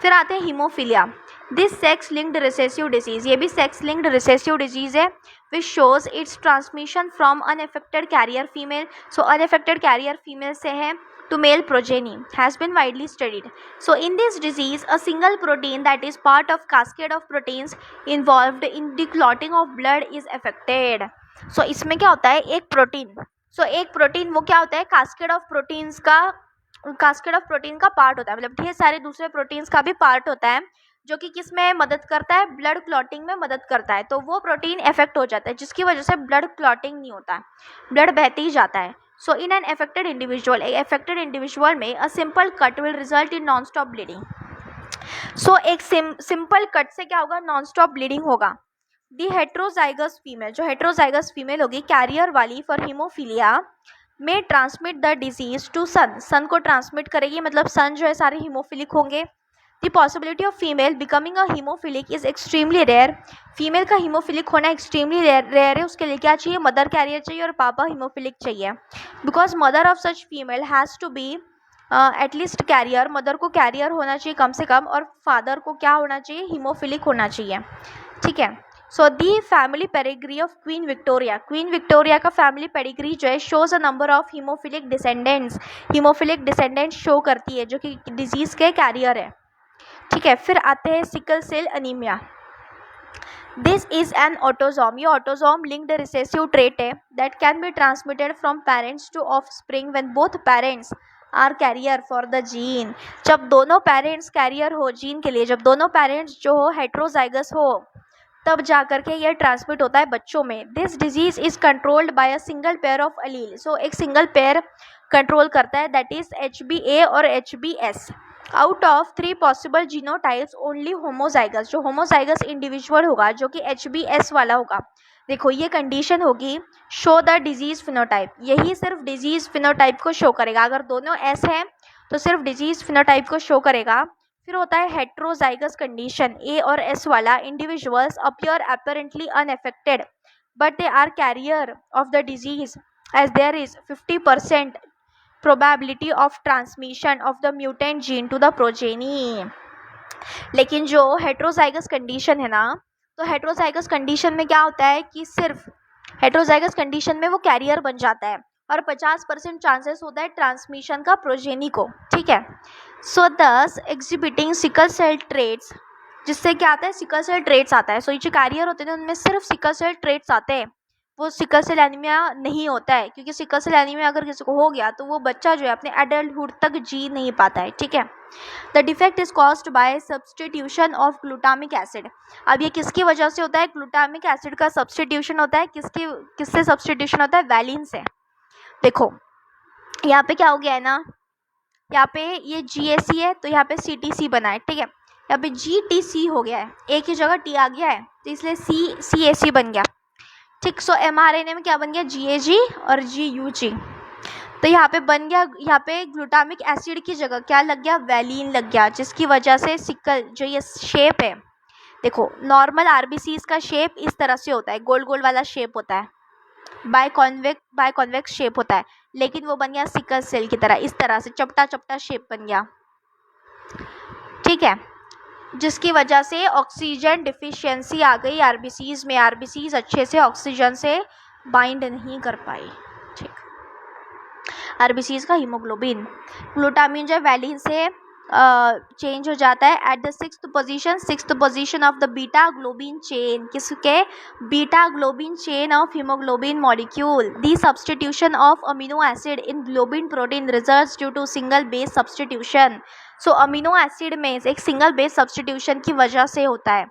फिर आते हैं haemophilia, this sex linked recessive disease, ये भी सेक्स लिंक्ड रिसेसिव डिजीज़ है which shows it's transmission from unaffected carrier female. So unaffected carrier female से है to male progeny has been widely studied. So in this disease, a single protein that is part of cascade of proteins involved in the clotting of blood is affected. So इसमें क्या होता है, एक प्रोटीन, एक प्रोटीन वो क्या होता है, कास्केड ऑफ प्रोटीन का पार्ट होता है, मतलब ढेर सारे दूसरे प्रोटीन्स का भी पार्ट होता है जो कि किस में मदद करता है, ब्लड क्लॉटिंग में मदद करता है। तो वो प्रोटीन इफेक्ट हो जाता है जिसकी वजह से ब्लड क्लॉटिंग नहीं होता है, ब्लड बहते ही जाता है। So in an affected individual, एक अफेक्टेड इंडिविजुअल में a simple cut will result in non stop bleeding. So एक सिंपल कट से क्या होगा, नॉन स्टॉप ब्लीडिंग होगा। दी हेट्रोजाइगस फीमेल, जो हेट्रोजाइगस फीमेल होगी कैरियर वाली फॉर हीमोफीलिया में ट्रांसमिट द डिजीज टू सन को ट्रांसमिट करेगी, मतलब सन जो है सारे हीमोफिलिक होंगे। The possibility of female becoming a haemophilic is extremely rare, female का हीमोफिलिक होना एक्सट्रीमली रेयर है। उसके लिए क्या चाहिए, मदर कैरियर चाहिए और पापा हीमोफिलिक चाहिए, because mother of such female has to be at least carrier, mother को कैरियर होना चाहिए कम से कम, और फादर को क्या होना चाहिए, हीमोफिलिक होना चाहिए, ठीक है। So the family pedigree of Queen Victoria का फैमिली पेडिग्री जो है shows a number of haemophilic descendants show करती है जो कि डिजीज़ के कैरियर है, ठीक है। फिर आते हैं sickle cell anaemia, this is an autosome, ये ऑटोजोम लिंक्ड रिसेसिव ट्रेट है that can be transmitted from parents to offspring when both parents are carrier for the gene. जब दोनों पेरेंट्स कैरियर हो जीन के लिए, जब दोनों पेरेंट्स जो हो हेट्रोजाइगस हो, तब जा कर के ये ट्रांसमिट होता है बच्चों में। This disease is controlled by a single pair of allele. So एक सिंगल पेयर कंट्रोल करता है, दैट इज HbA और HbS। Out of 3 possible genotypes only homozygous, जो होमोजाइगस इंडिविजुअल होगा जो कि HbS वाला होगा, देखो ये कंडीशन होगी शो द डिजीज फिनोटाइप, यही सिर्फ डिजीज फिनोटाइप को शो करेगा। अगर दोनों S है तो सिर्फ डिजीज फिनोटाइप को शो करेगा। फिर होता है हेट्रोजाइगस कंडीशन, A और S वाला individuals appear apparently unaffected but they are carrier of the disease as there is 50% probability of transmission of the mutant gene to the progeny. लेकिन जो हेट्रोजाइगस कंडीशन है ना, तो हेट्रोजाइगस कंडीशन में क्या होता है कि सिर्फ हेट्रोजाइगस कंडीशन में वो कैरियर बन जाता है और 50% चांसेस होता है ट्रांसमिशन का प्रोजेनी को, ठीक है। सो दस एग्जिबिटिंग सिकल सेल ट्रेट्स, जिससे क्या आता है, सिकल सेल ट्रेट्स आता है। सो ये जो कैरियर होते हैं उनमें सिर्फ सिकल सेल ट्रेट्स आते हैं, वो सिकल सेल एनीमिया नहीं होता है, क्योंकि सिकल सेल एनीमिया अगर किसी को हो गया तो वो बच्चा जो है अपने एडल्टहुड तक जी नहीं पाता है, ठीक है। The defect is caused by substitution of glutamic acid. अब ये किसकी वजह से होता है, ग्लूटामिक एसिड का सब्सटीट्यूशन होता है, किससे सब्सटीट्यूशन होता है, वैलिन से। देखो यहाँ पे क्या हो गया है ना, यहाँ पे ये GAC है तो यहाँ पे CTC बना है, ठीक है। यहाँ पे GTC हो गया है, एक ही जगह T आ गया है तो इसलिए CAC बन गया, ठीक। सो mRNA में क्या बन गया, GAG और GUG। तो यहाँ पे बन गया, यहाँ पे ग्लूटामिक एसिड की जगह क्या लग गया, वैलिन लग गया, जिसकी वजह से सिकल जो ये शेप है, देखो नॉर्मल RBCs का शेप इस तरह से होता है, गोल गोल वाला शेप होता है, बाय कॉन्वेक्स शेप होता है, लेकिन वो बन गया सिकल सेल की तरह, इस तरह से चपटा चपटा शेप बन गया, ठीक है। जिसकी वजह से ऑक्सीजन डिफिशियंसी आ गई RBCs में, RBCs अच्छे से ऑक्सीजन से बाइंड नहीं कर पाई, ठीक। RBCs का हीमोग्लोबिन, ग्लूटामिन जो वैलिन से चेंज हो जाता है at the sixth position of the beta globin chain, किसके, beta globin chain of haemoglobin molecule. The substitution of amino acid in globin protein results due to single base substitution. So amino acid में एक सिंगल बेस सब्सटीट्यूशन की वजह से होता है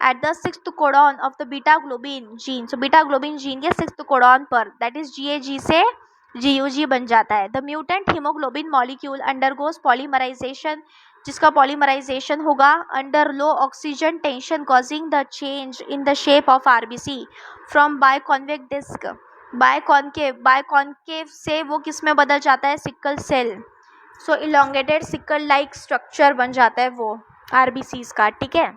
at the 6th codon of the beta globin gene. So beta globin gene के 6th कोडॉन पर, दैट इज GAG से GUG बन जाता है। The mutant haemoglobin molecule undergoes polymerisation, जिसका पॉलीमराइजेशन होगा under low oxygen tension causing the change in the shape of RBC from biconvex disc, biconcave से वो किस में बदल जाता है, sickle cell. So elongated sickle like structure बन जाता है वो RBCs का, ठीक है।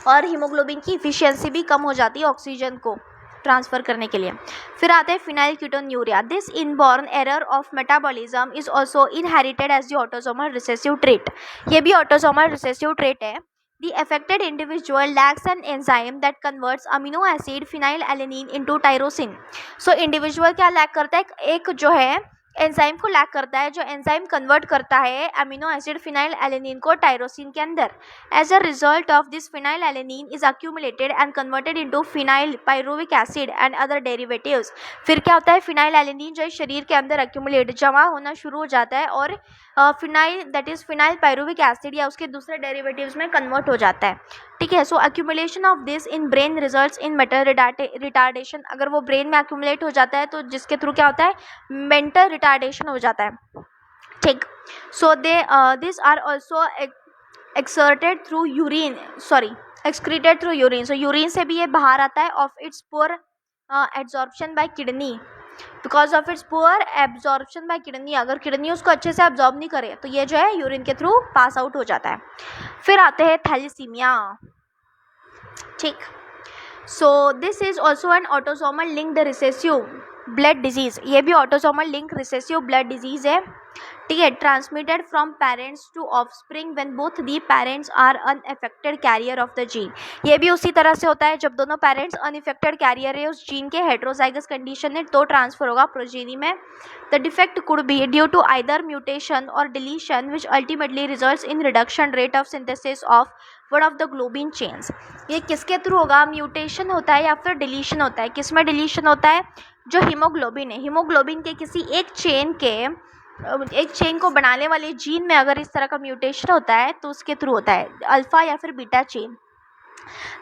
और हीमोग्लोबिन की इफिशियंसी भी कम हो जाती है ऑक्सीजन को ट्रांसफर करने के लिए। फिर आते हैं phenylketonuria. This inborn error of metabolism is also inherited as the autosomal recessive trait. ये भी ऑटोसोमल रिसेसिव ट्रेट है। The affected individual lacks an enzyme that converts amino acid phenylalanine into tyrosine. So individual क्या लैक करता है, एक जो है एंजाइम को लैक करता है, जो एंजाइम कन्वर्ट करता है अमीनो एसिड फिनाइलएलेनिन को टायरोसिन के अंदर। As a result of this phenylalanine is accumulated and converted into phenyl pyruvic acid and other derivatives. फिर क्या होता है, फिनाइलएलेनिन जो है शरीर के अंदर अक्यूमुलेट जमा होना शुरू हो जाता है और phenyl that is phenyl pyruvic acid या उसके दूसरे डेरिवेटिव्स में कन्वर्ट हो जाता है, ठीक है। So accumulation of this in brain results in mental retardation. अगर वो ब्रेन में अक्यूमुलेट हो जाता है तो जिसके थ्रू क्या होता है, मेंटल रिटार्डेशन हो जाता है, ठीक। So this are also excreted through urine, excreted through urine. So urine से भी ये बाहर आता है of its poor absorption by kidney, because of its poor absorption by kidney. अगर किडनी उसको अच्छे से एब्जॉर्ब नहीं करे तो ये जो है यूरिन के थ्रू पास आउट हो जाता है। फिर आते हैं थैलेसीमिया, ठीक। So this is also an autosomal linked recessive blood disease. ये भी autosomal link recessive blood disease है, ठीक है। Transmitted from parents to offspring when both the parents are unaffected carrier of the gene. ये भी उसी तरह से होता है, जब दोनों पेरेंट्स अनअफेक्टेड कैरियर है उस जीन के हेट्रोजाइगस कंडीशन में तो ट्रांसफर होगा प्रोजेनी में। The defect could be due to either mutation or deletion which ultimately results in reduction rate of synthesis of one of the globin chains. ये किसके थ्रू होगा, म्यूटेशन होता है या फिर डिलीशन होता है। किस में डिलीशन होता है, जो हीमोग्लोबिन है, हीमोग्लोबिन के किसी एक चेन को बनाने वाले जीन में अगर इस तरह का म्यूटेशन होता है तो उसके थ्रू होता है, अल्फा या फिर beta chain,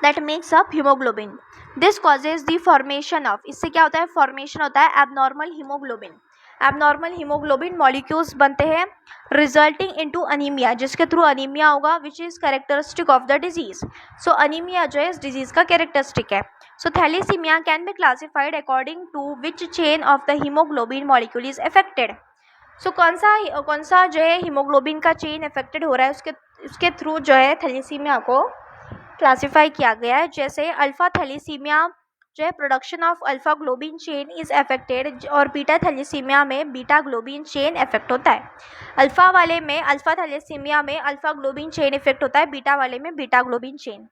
that makes up hemoglobin. This causes the formation of, इससे क्या होता है, फॉर्मेशन होता है abnormal hemoglobin. abnormal hemoglobin molecules बनते हैं resulting into anemia, जिसके थ्रू अनीमिया होगा, which is characteristic of the disease. So anemia जो है इस disease का characteristic है. So thalassemia can be classified according to which chain of the hemoglobin molecule is affected. So कौन सा जो है हीमोग्लोबिन का चेन अफेक्टेड हो रहा है उसके थ्रू जो है थैलेसीमिया को क्लासिफाई किया गया है. जैसे अल्फा थैलेसीमिया जो है production of alpha globin chain is affected, और बीटा थैलेसीमिया में बीटा ग्लोबिन चेन इफेक्ट होता है. अल्फा वाले में, अल्फा थैलेसीमिया में अल्फा ग्लोबिन चेन इफेक्ट होता है, बीटा वाले में beta globin chain.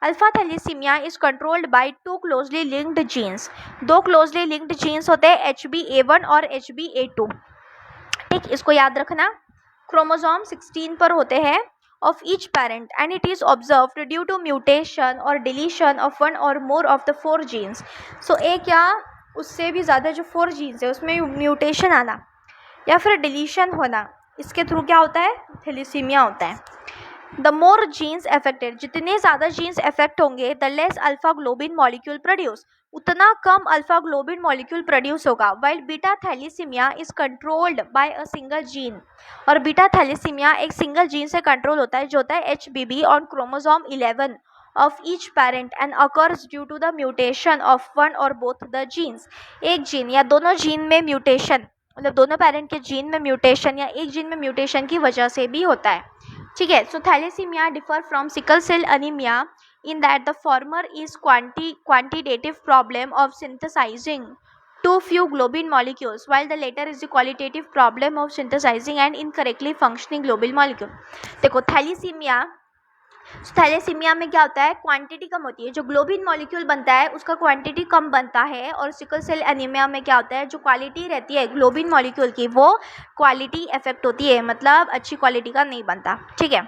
Alpha thalassaemia is controlled by two closely linked genes. दो क्लोजली लिंक्ड जीन्स होते हैं HbA1 और HbA2. ठीक, इसको याद रखना. क्रोमोसोम 16 पर होते हैं of each parent and it is observed due to mutation or deletion of one or more of the 4 genes. So एक या उससे भी ज़्यादा जो 4 genes है उसमें म्यूटेशन आना या फिर डिलीशन होना, इसके थ्रू क्या होता है, थैलेसीमिया होता है. द मोर जीन्स अफेक्टेड, जितने ज़्यादा जीन्स अफेक्ट होंगे the less alpha globin molecule produce, उतना कम अल्फा ग्लोबिन मॉलिक्यूल प्रोड्यूस होगा. While beta thalassaemia is controlled by a single gene, और बीटा थैलेसीमिया एक सिंगल जीन से कंट्रोल होता है जो होता है HBB on chromosome 11 of each parent and occurs due to the mutation of one or both the genes. एक जीन या दोनों जीन में म्यूटेशन, मतलब दोनों पेरेंट के जीन में म्यूटेशन या एक जीन में म्यूटेशन की वजह से भी होता है. ठीक है. So thalassaemia differ from sickle cell anaemia in that the former is quantitative problem of synthesizing too few globin molecules, while the latter is the qualitative problem of synthesizing an incorrectly functioning globin molecule. देखो थैलेसीमिया में क्या होता है, क्वांटिटी कम होती है, जो ग्लोबिन मॉलिक्यूल बनता है उसका क्वांटिटी कम बनता है. और सिकल सेल एनीमिया में क्या होता है, जो क्वालिटी रहती है ग्लोबिन मॉलिक्यूल की वो क्वालिटी इफेक्ट होती है, मतलब अच्छी क्वालिटी का नहीं बनता. ठीक है.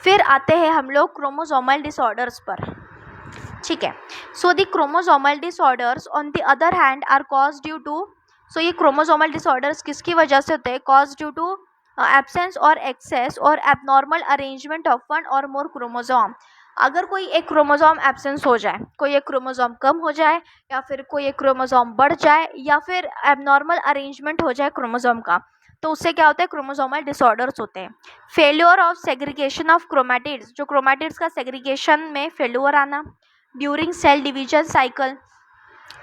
फिर आते हैं हम लोग क्रोमोसोमल डिसऑर्डर्स पर. ठीक है. So the chromosomal disorders on the other hand are cause due to, so ये क्रोमोसोमल डिसऑर्डर्स किसकी वजह से होते हैं, cause due to absence or excess or abnormal arrangement of one or more chromosome. अगर कोई एक क्रोमोसोम एब्सेंस हो जाए, कोई एक क्रोमोसोम कम हो जाए, या फिर कोई एक क्रोमोसोम बढ़ जाए, या फिर एबनॉर्मल अरेंजमेंट हो जाए क्रोमोसोम का, तो उससे क्या होता है, क्रोमोसोमल डिसऑर्डर्स होते हैं. Failure of segregation of chromatids, जो क्रोमैटिड्स का सेग्रीगेशन में फेल्योर आना. ड्यूरिंग सेल डिवीजन साइकिल,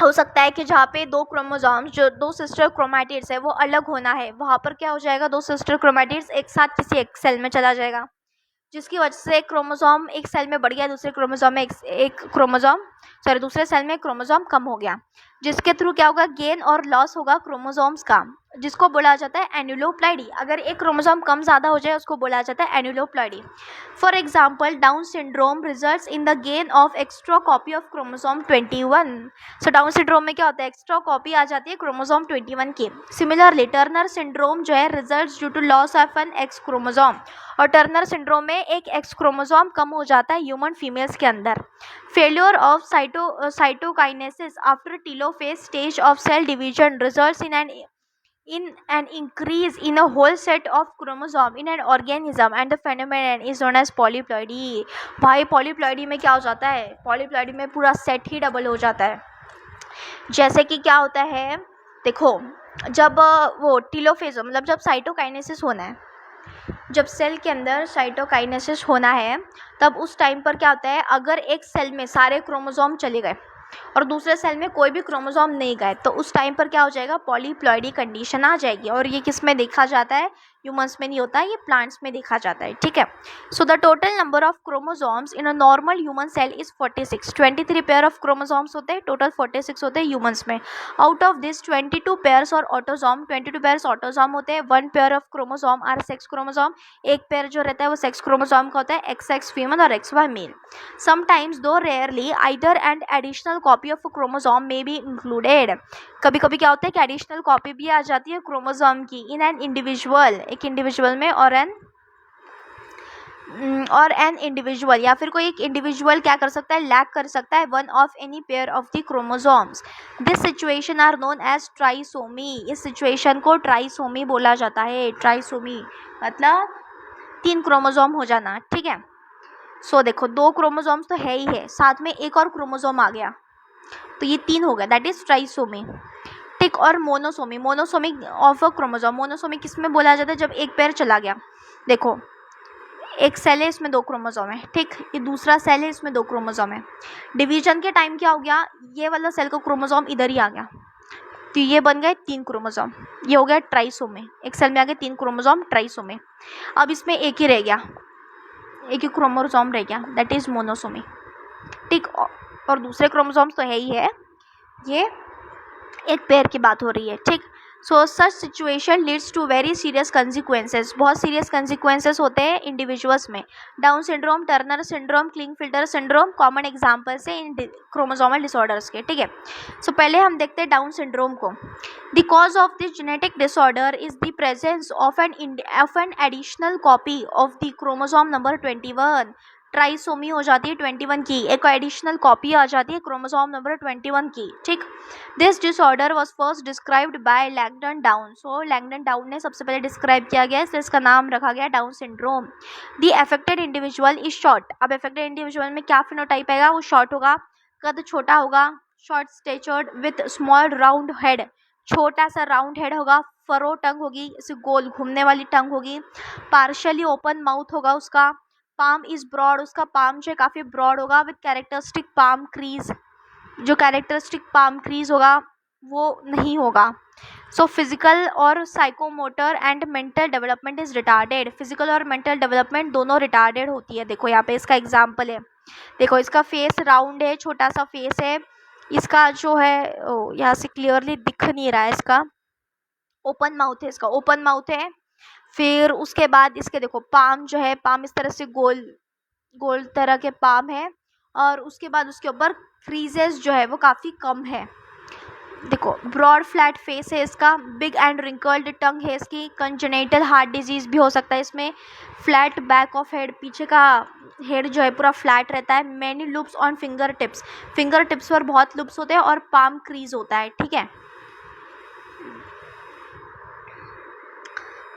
हो सकता है कि जहाँ पे दो क्रोमोसोम्स, जो दो सिस्टर क्रोमैटिड्स है वो अलग होना है, वहाँ पर क्या हो जाएगा, दो सिस्टर क्रोमैटिड्स एक साथ किसी एक सेल में चला जाएगा, जिसकी वजह से एक क्रोमोसोम एक सेल में बढ़ गया, दूसरे क्रोमोसोम में दूसरे सेल में क्रोमोसोम कम हो गया, जिसके थ्रू क्या होगा, गेन और लॉस होगा क्रोमोसोम्स का, जिसको बोला जाता है एन्यूलोप्लॉइडी. अगर एक क्रोमोसोम कम ज़्यादा हो जाए उसको बोला जाता है aneuploidy. For example Down syndrome results in the gain of extra copy of chromosome 21. So Down syndrome में क्या होता है, एक्स्ट्रा कॉपी आ जाती है क्रोमोसोम 21 की. सिमिलरली टर्नर सिंड्रोम जो है results due to loss of an X chromosome, और टर्नर सिंड्रोम में एक एक्स क्रोमोसोम कम हो जाता है ह्यूमन फीमेल्स के अंदर. Failure of cytokinesis after telophase stage of cell division results in an increase in a whole set of chromosome in an organism, and the phenomenon is known as polyploidy. भाई पॉलीप्लॉइडी में क्या हो जाता है, पॉलीप्लॉइडी में पूरा सेट ही डबल हो जाता है. जैसे कि क्या होता है, देखो जब वो टीलोफेज, मतलब जब साइटोकाइनेसिस होना है, जब सेल के अंदर साइटोकाइनेसिस होना है, तब उस टाइम पर क्या होता है, अगर एक सेल में सारे क्रोमोसोम चले गए और दूसरे सेल में कोई भी क्रोमोसोम नहीं गए, तो उस टाइम पर क्या हो जाएगा, पॉलीप्लॉइडी कंडीशन आ जाएगी. और ये किस में देखा जाता है, ह्यूमंस में नहीं होता है, ये प्लांट्स में देखा जाता है. ठीक है. So the total number of chromosomes in a normal human cell is 46. 23 pair of chromosomes होते हैं, टोटल 46 होते हैं ह्यूमंस में. Out of this 22 pairs are autosome, 22 pairs autosome होते हैं. 1 pair of chromosome are sex chromosome, एक पेयर जो रहता है वो सेक्स क्रोमोसोम का होता है, XX फीमेल और XY मेल. समटाइम्स दो rarely either and additional copy of chromosome में बी इंक्लूडेड. कभी कभी क्या होता है कि एडिशनल कॉपी भी आ जाती है क्रोमोसोम की इन एन इंडिविजुअल, एक इंडिविजुअल में, और एन इंडिविजुअल, या फिर कोई एक इंडिविजुअल क्या कर सकता है, लैक कर सकता है one of any pair of the chromosomes. This situation are known as trisomy. इस सिचुएशन को ट्राइसोमी बोला जाता है. ट्राइसोमी मतलब 3 क्रोमोसोम हो जाना. ठीक है. सो देखो 2 क्रोमोसोम्स तो है ही है, साथ में एक और क्रोमोसोम आ गया तो ये 3 हो गया, दैट इज ट्राइसोमी। ठीक, और monosomy, monosomy of a chromosome, monosomy किसमें बोला जाता है जब एक पेयर चला गया। देखो एक सेल है, इसमें 2 क्रोमोसोम है, ठीक, ये दूसरा सेल है, इसमें 2 क्रोमोसोम है। डिवीजन के टाइम क्या हो गया, ये वाला सेल का क्रोमोसोम इधर ही आ गया तो ये बन गए 3 क्रोमोसोम, ये हो गया ट्राइसोमी। एक सेल में आ गए 3 क्रोमोसोम, ट्राइसोमी। अब इसमें एक ही रह गया, एक ही क्रोमोसोम रह गया, दैट इज मोनोसोमी। ठीक, और दूसरे क्रोमोसोम्स तो है ही है, ये एक पेयर की बात हो रही है। ठीक, so such situation leads to very serious consequences, बहुत सीरियस कंसिक्वेंसेस होते हैं इंडिविजुअल्स में। Down syndrome, Turner syndrome, Klinefelter syndrome common examples है इन क्रोमोसोमल डिसऑर्डर्स के। ठीक है, सो पहले हम देखते हैं डाउन सिंड्रोम को। The cause of this genetic disorder is the presence of an additional copy of the chromosome number 21। Trisomy हो जाती है 21 की, एक एडिशनल कॉपी आ जाती है क्रोमोसोम नंबर 21 की। ठीक, this disorder was first described bye Langdon down, so Langdon down ने सबसे पहले डिस्क्राइब किया गया, इसलिए इसका नाम रखा गया down syndrome. The affected individual is short, अब अफेक्टेड इंडिविजुअल में क्या फिनोटाइप आएगा, वो शॉर्ट होगा, कद छोटा होगा, short statured with small round head, छोटा सा राउंड हेड होगा, फरो टंग होगी, इसे गोल घूमने वाली टंग होगी, पार्शियली ओपन माउथ होगा उसका, पाम इज ब्रॉड, उसका पाम जो है काफ़ी ब्रॉड होगा, विथ कैरेक्टरिस्टिक पाम क्रीज, जो कैरेक्टरिस्टिक पाम क्रीज होगा वो नहीं होगा। सो फिजिकल और psychomotor and mental development is retarded, physical और मेंटल डेवलपमेंट दोनों रिटार्डेड होती है। देखो यहाँ पे इसका एग्जाम्पल है, देखो इसका फेस राउंड है, छोटा सा फेस है, इसका जो है यहाँ से क्लियरली दिख नहीं रहा है, इसका ओपन माउथ है, इसका ओपन माउथ है। फिर उसके बाद इसके देखो पाम जो है, पाम इस तरह से गोल गोल तरह के पाम है, और उसके बाद उसके ऊपर क्रीजेस जो है वो काफ़ी कम है। देखो ब्रॉड फ्लैट फेस है इसका, बिग एंड रिंकल्ड टंग है इसकी, कंजेनिटल हार्ट डिजीज भी हो सकता है इसमें, फ्लैट बैक ऑफ हेड, पीछे का हेड जो है पूरा फ्लैट रहता है, many loops on finger tips, finger tips पर बहुत लूप्स होते हैं, और पाम क्रीज होता है। ठीक है,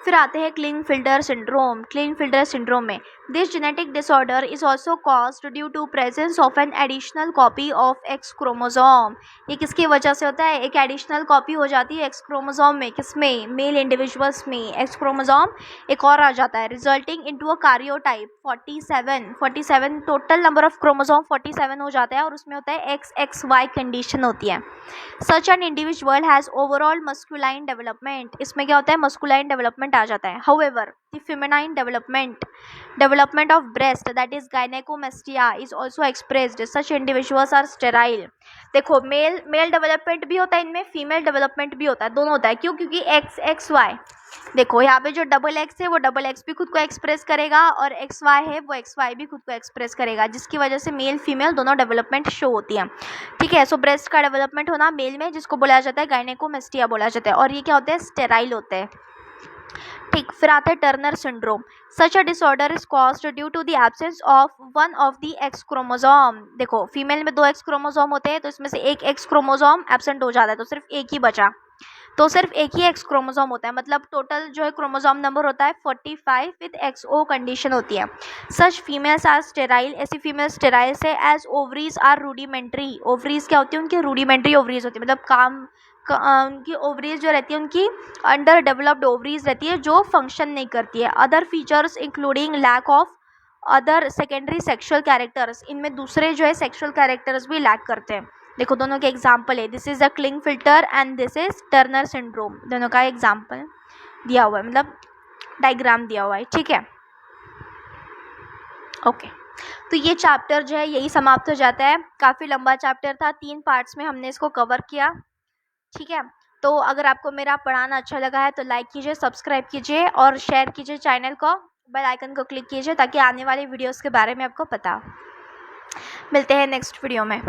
फिर आते हैं क्लिंगफिल्टर सिंड्रोम। क्लिंगफिल्टर सिंड्रोम में this genetic disorder is also caused due to presence of an additional copy of X chromosome. ये किसकी वजह से होता है, एक एडिशनल कॉपी हो जाती है एक्स क्रोमोसोम में, किसमें, मेल इंडिविजुअल्स में एक्स क्रोमोसोम एक और आ जाता है, resulting into a कार्योटाइप 47 total number of chromosome 47 हो जाता है, और उसमें होता है XXY कंडीशन होती है। Such an individual has overall masculine development, इसमें क्या होता है, मस्कुलाइन डेवलपमेंट आ जाता है। However the feminine development of breast that is gynaecomastia is also expressed, such individuals are sterile. देखो मेल डेवलपमेंट भी होता है इनमें, फीमेल डेवलपमेंट भी होता है, दोनों होता है। क्यों, क्योंकि XXY, देखो यहाँ पे जो डबल एक्स है वो डबल एक्स भी खुद को एक्सप्रेस करेगा, और XY है वो XY भी खुद को एक्सप्रेस करेगा, जिसकी वजह से मेल फीमेल दोनों डेवलपमेंट शो होती है। ठीक है, सो ब्रेस्ट का डेवलपमेंट होना मेल में, जिसको बोला जाता है गायनेकोमेस्टिया बोला जाता है, और ये क्या होते हैं, स्टेराइल होते हैं। ठीक, फिर आता है Turner syndrome. Such a disorder is caused due to the absence of one of the X chromosome. देखो फीमेल में 2 एक्स क्रोमोसोम होते हैं, तो इसमें से एक एक्स क्रोमोसोम एब्सेंट हो जाता है, तो सिर्फ एक ही बचा, तो सिर्फ एक ही एक्स क्रोमोसोम होता है, मतलब टोटल जो है क्रोमोसोम नंबर होता है 45 विद XO कंडीशन होती है। सच फीमेल्स आर स्टेराइल, ऐसी फीमेल स्टेराइल से as ovaries are rudimentary, ovaries क्या होती है, उनकी रूडिमेंट्री ओवरीज होती है, मतलब उनकी ओवरीज जो रहती है उनकी अंडर डेवलप्ड ओवरीज रहती है, जो फंक्शन नहीं करती है। Other features including lack of other secondary sexual characters, इनमें दूसरे जो है सेक्सुअल कैरेक्टर्स भी लैक करते हैं। देखो दोनों के एग्जाम्पल है, this is the Klinefelter and this is Turner syndrome, दोनों का एग्जाम्पल दिया हुआ है, मतलब डायग्राम दिया हुआ है। ठीक है, ओके, तो ये चैप्टर जो है यही समाप्त हो जाता है। काफ़ी लंबा चैप्टर था, 3 पार्ट्स में हमने इसको कवर किया। ठीक है, तो अगर आपको मेरा पढ़ाना अच्छा लगा है तो लाइक कीजिए, सब्सक्राइब कीजिए और शेयर कीजिए चैनल को, बेल आइकन को क्लिक कीजिए ताकि आने वाले वीडियोस के बारे में आपको पता हो। मिलते हैं नेक्स्ट वीडियो में।